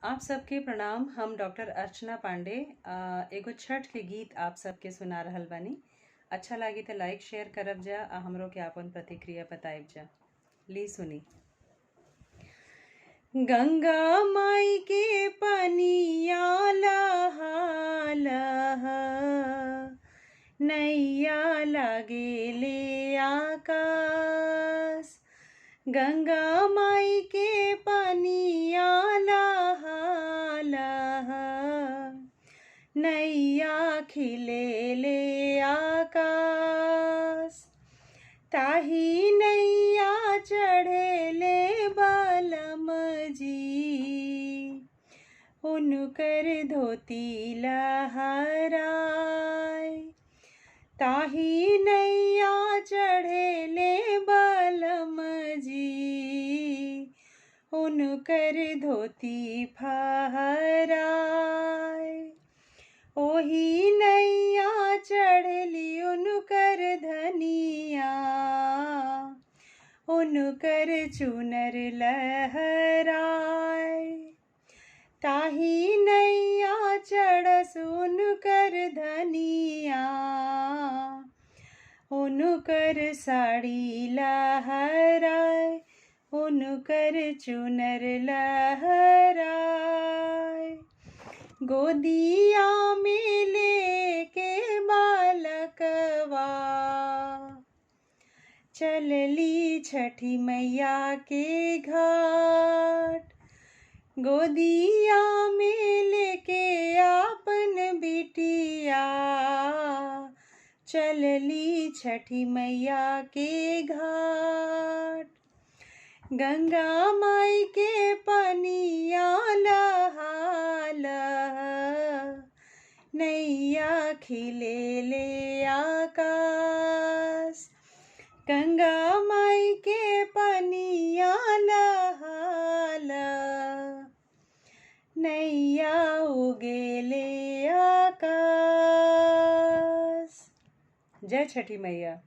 आप सबके प्रणाम। हम डॉक्टर अर्चना पांडे एगो छठ के गीत आप सबके सुना रहल बानी। अच्छा लागी तो लाइक शेयर करब जा आ हमरो के आपन प्रतिक्रिया बताइब जा। ली सुनी। गंगा माई के पनिया लहा लहा, नैया लागे ले आकाश। गंगा माई के पनिया लहा लहा, नैया खिले ले आकाश। ताही नैया चढ़े ले बालम जी, उनकर धोती लहराए। ताही नैया चढ़े ले बालम जी, उनकर धोती फहराए। ओही नैया चढ़ली उनकर धनिया, उनकर चुनर लहराए। ताही नैया चढ़स उनकर धनिया, उनकर साड़ी लहराए, उनकर चुनर लहराए। गोदिया में लेके बालकवा, चलली छठी मैया के घाट। गोदिया में लेके आपन बिटिया, चलली छठी मैया के घाट। गंगा माई के पनिया लहा लहा, नैया खिले ले आकाश। गंगा माई के पनिया लहा लहा, नैया उगे ले आकाश। जय छठी मैया।